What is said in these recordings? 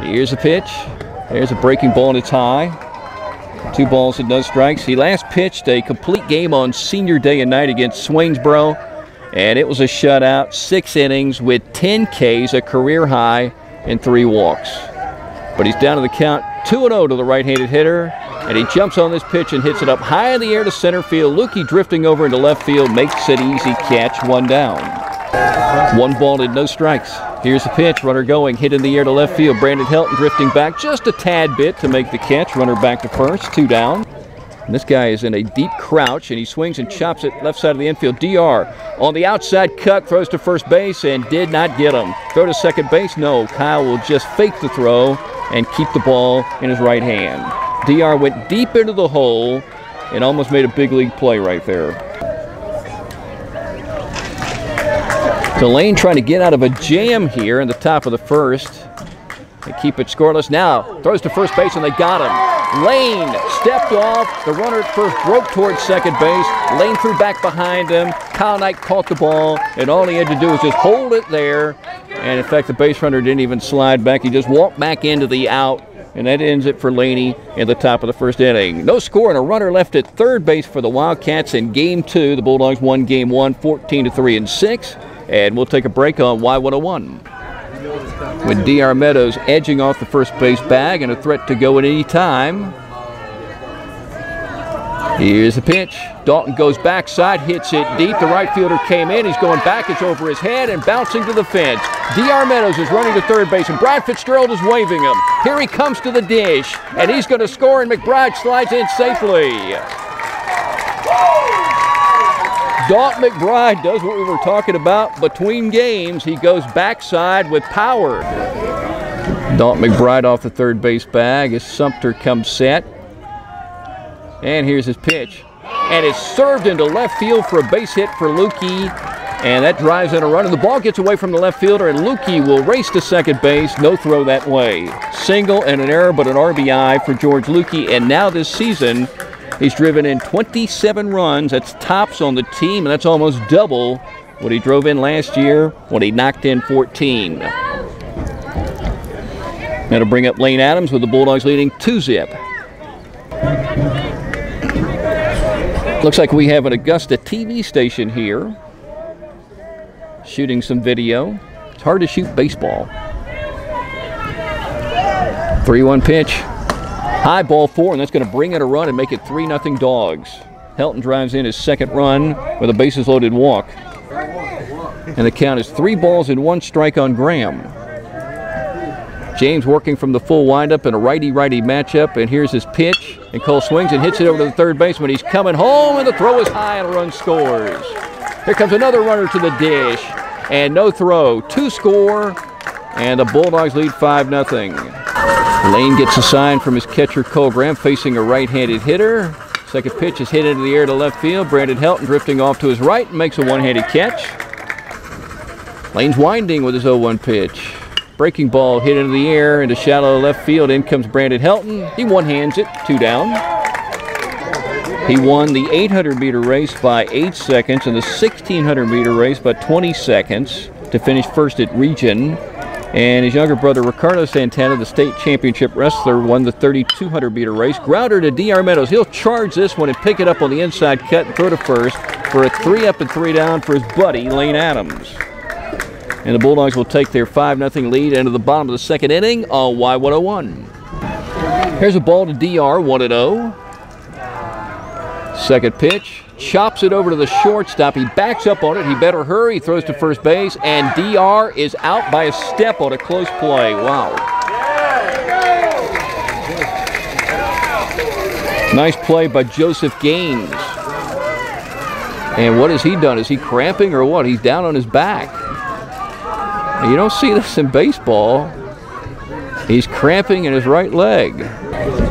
Here's a pitch. There's a breaking ball and it's high. 2 balls and no strikes. He last pitched a complete game on senior day and night against Swainsboro, and it was a shutout, 6 innings with 10 Ks, a career high, and 3 walks. But he's down to the count 2-0 to the right-handed hitter, and he jumps on this pitch and hits it up high in the air to center field. Lukey drifting over into left field makes it easy catch, 1 down. 1 ball and no strikes. Here's the pitch, runner going, hit in the air to left field. Brandon Helton drifting back just a tad bit to make the catch. Runner back to first, 2 down. And this guy is in a deep crouch, and he swings and chops it left side of the infield. DR on the outside cut, throws to first base, and did not get him. Throw to second base, no. Kyle will just fake the throw and keep the ball in his right hand. DR went deep into the hole and almost made a big league play right there. So Lane trying to get out of a jam here in the top of the first. They keep it scoreless. Now throws to first base and they got him. Lane stepped off. The runner at first broke towards second base. Lane threw back behind him. Kyle Knight caught the ball, and all he had to do was just hold it there. And in fact, the base runner didn't even slide back. He just walked back into the out, and that ends it for Laney in the top of the first inning. No score and a runner left at third base for the Wildcats in Game 2. The Bulldogs won Game 1, 14-3 and 6. And we'll take a break on Y101. With DR Meadows edging off the first base bag and a threat to go at any time. Here's the pitch. Dalton goes backside, hits it deep. The right fielder came in. He's going back. It's over his head and bouncing to the fence. DR Meadows is running to third base, and Brad Fitzgerald is waving him. Here he comes to the dish, and he's going to score, and McBride slides in safely. Dalton McBride does what we were talking about between games. He goes backside with power. Dalton McBride off the third base bag as Sumter comes set. And here's his pitch. And it's served into left field for a base hit for Lukey. And that drives in a run. And the ball gets away from the left fielder, and Lukey will race to second base. No throw that way. Single and an error, but an RBI for George Lukey. And now this season, he's driven in 27 runs. That's tops on the team, and that's almost double what he drove in last year when he knocked in 14. That'll bring up Lane Adams with the Bulldogs leading 2-zip. Looks like we have an Augusta TV station here shooting some video. It's hard to shoot baseball. 3-1 pitch. High ball 4, and that's going to bring in a run and make it 3-0 Dogs. Helton drives in his second run with a bases loaded walk. And the count is 3 balls and 1 strike on Graham. James working from the full windup in a righty-righty matchup, and here's his pitch. And Cole swings and hits it over to the third baseman. He's coming home, and the throw is high, and a run scores. Here comes another runner to the dish, and no throw. 2 score, and the Bulldogs lead 5-0. Lane gets a sign from his catcher, Cole Graham, facing a right-handed hitter. Second pitch is hit into the air to left field. Brandon Helton drifting off to his right and makes a one-handed catch. Lane's winding with his 0-1 pitch. Breaking ball hit into the air into shallow left field. In comes Brandon Helton. He one-hands it, 2 down. He won the 800-meter race by 8 seconds and the 1,600-meter race by 20 seconds to finish first at Region. And his younger brother, Ricardo Santana, the state championship wrestler, won the 3,200-meter race. Grounder to DR Meadows. He'll charge this one and pick it up on the inside cut and throw to first for a 3-up and 3 down for his buddy, Lane Adams. And the Bulldogs will take their 5-0 lead into the bottom of the second inning on Y101. Here's a ball to DR, 1-0. Second pitch. Chops it over to the shortstop. He backs up on it. He better hurry. He throws to first base, and DR is out by a step on a close play. Wow. Nice play by Joseph Gaines. And what has he done? Is he cramping or what? He's down on his back. You don't see this in baseball. He's cramping in his right leg.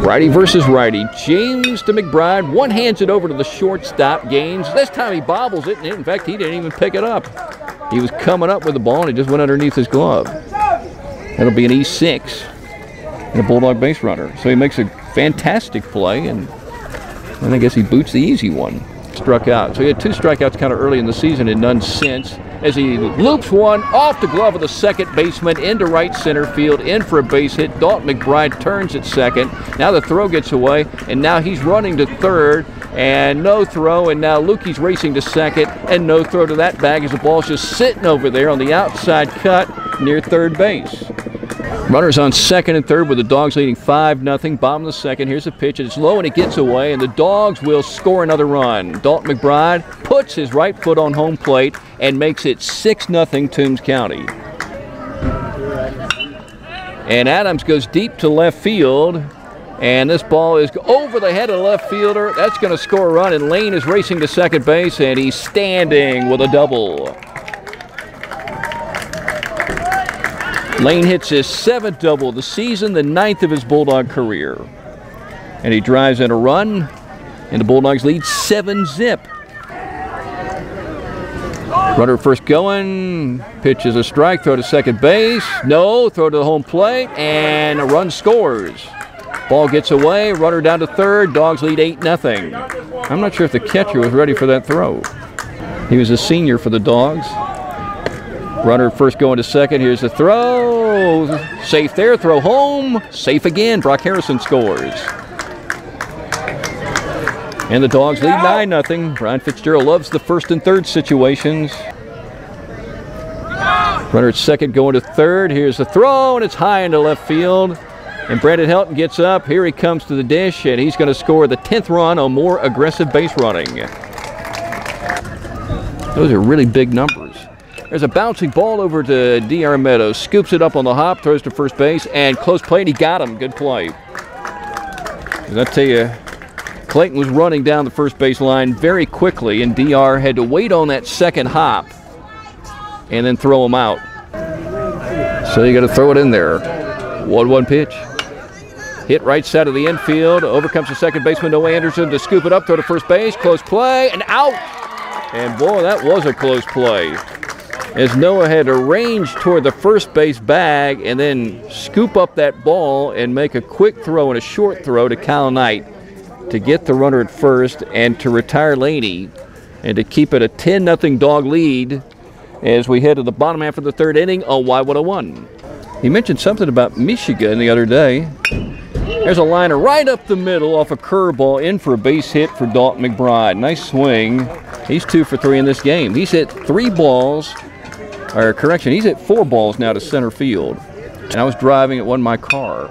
Righty versus righty. James to McBride. One hands it over to the shortstop, Gaines. This time he bobbles it, and in fact, he didn't even pick it up. He was coming up with the ball, and it just went underneath his glove. That'll be an E6 and a Bulldog base runner. So he makes a fantastic play, and I guess he boots the easy one. Struck out. So he had 2 strikeouts kind of early in the season and none since. as he loops one off the glove of the second baseman into right center field, in for a base hit. Dalton McBride turns at second. Now the throw gets away, and now he's running to third, and no throw, and now Lukey's racing to second, and no throw to that bag as the ball's just sitting over there on the outside cut near third base. Runners on second and third with the Dogs leading 5-0. Bottom of the second. Here's a pitch. It's low and it gets away, and the Dogs will score another run. Dalton McBride puts his right foot on home plate and makes it 6-0 Toombs County. And Adams goes deep to left field, and this ball is over the head of the left fielder. That's going to score a run, and Lane is racing to second base, and he's standing with a double. Lane hits his 7th double of the season, the 9th of his Bulldog career. And he drives in a run, and the Bulldogs lead 7-0. Runner first going, pitch is a strike, throw to second base. No, throw to the home plate, and a run scores. Ball gets away, runner down to third, Dogs lead 8-0. I'm not sure if the catcher was ready for that throw. He was a senior for the Dogs. Runner first going to second. Here's the throw. Safe there. Throw home. Safe again. Brock Harrison scores. And the Dogs lead 9-0. Brian Fitzgerald loves the first and third situations. Runner at second going to third. Here's the throw, and it's high into left field. And Brandon Helton gets up. Here he comes to the dish, and he's going to score the 10th run on more aggressive base running. Those are really big numbers. There's a bouncing ball over to D.R. Meadows. Scoops it up on the hop, throws to first base, and close play, and he got him. Good play. I tell you, Clayton was running down the first base line very quickly, and D.R. had to wait on that second hop and then throw him out. So you got to throw it in there. 1-1 pitch. Hit right side of the infield. Over comes the second baseman, Noah Anderson, to scoop it up, throw to first base. Close play, and out. And boy, that was a close play, as Noah had to range toward the first base bag and then scoop up that ball and make a quick throw and a short throw to Kyle Knight to get the runner at first and to retire Laney and to keep it a 10-0 Dog lead as we head to the bottom half of the third inning on Y101. He mentioned something about Michigan the other day. There's a liner right up the middle off a curveball, in for a base hit for Dalton McBride. Nice swing. He's 2 for 3 in this game. He's hit 3 balls. Or correction, he's hit 4 balls now to center field. And I was driving, it wasn't my car.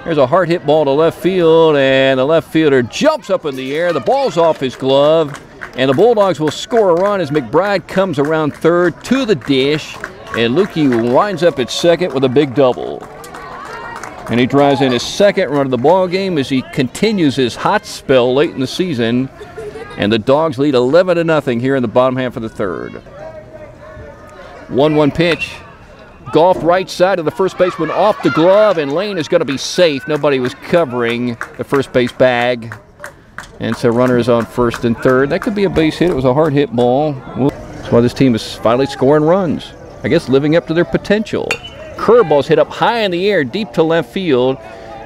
There's a hard hit ball to left field, and the left fielder jumps up in the air. The ball's off his glove, and the Bulldogs will score a run as McBride comes around third to the dish, and Lukey winds up at second with a big double. And he drives in his 2nd run of the ball game as he continues his hot spell late in the season, and the Dogs lead 11-0 here in the bottom half of the third. 1-1 pitch. Golf right side of the first baseman off the glove, and Lane is going to be safe. Nobody was covering the first base bag. And so runners on first and third. That could be a base hit. It was a hard hit ball. That's why this team is finally scoring runs. I guess living up to their potential. Curveball's hit up high in the air, deep to left field.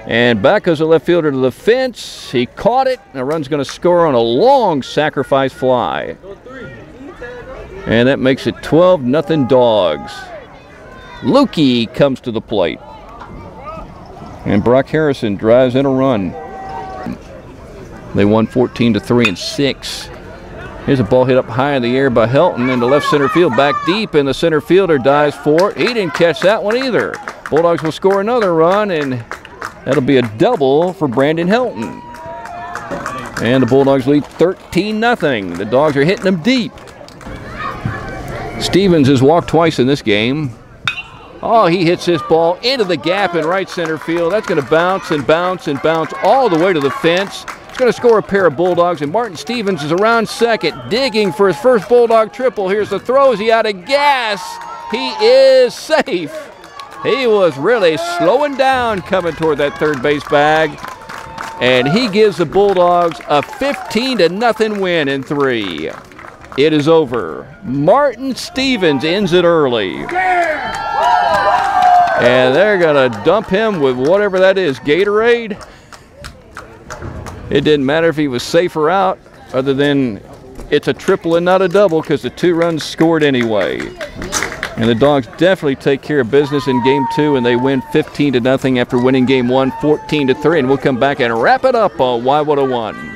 And back goes the left fielder to the fence. He caught it, and a run's going to score on a long sacrifice fly. And that makes it 12-0 Dogs. Lukey comes to the plate. And Brock Harrison drives in a run. They won 14-3 and 6. Here's a ball hit up high in the air by Helton into left center field, back deep, and the center fielder dives for it. He didn't catch that one either. Bulldogs will score another run, and that'll be a double for Brandon Helton. And the Bulldogs lead 13-0. The Dogs are hitting them deep. Stevens has walked twice in this game. Oh, he hits this ball into the gap in right center field. That's going to bounce and bounce and bounce all the way to the fence. It's going to score a pair of Bulldogs, and Martin Stevens is around second, digging for his first Bulldog triple. Here's the throw. Is he out of gas? He is safe. He was really slowing down coming toward that third base bag, and he gives the Bulldogs a 15-0 win in 3. It is over. Martin Stevens ends it early. And they're going to dump him with whatever that is, Gatorade. It didn't matter if he was safe or out, other than it's a triple and not a double because the 2 runs scored anyway. And the Dogs definitely take care of business in game 2, and they win 15-0 after winning game 1, 14-3. And we'll come back and wrap it up on Y101.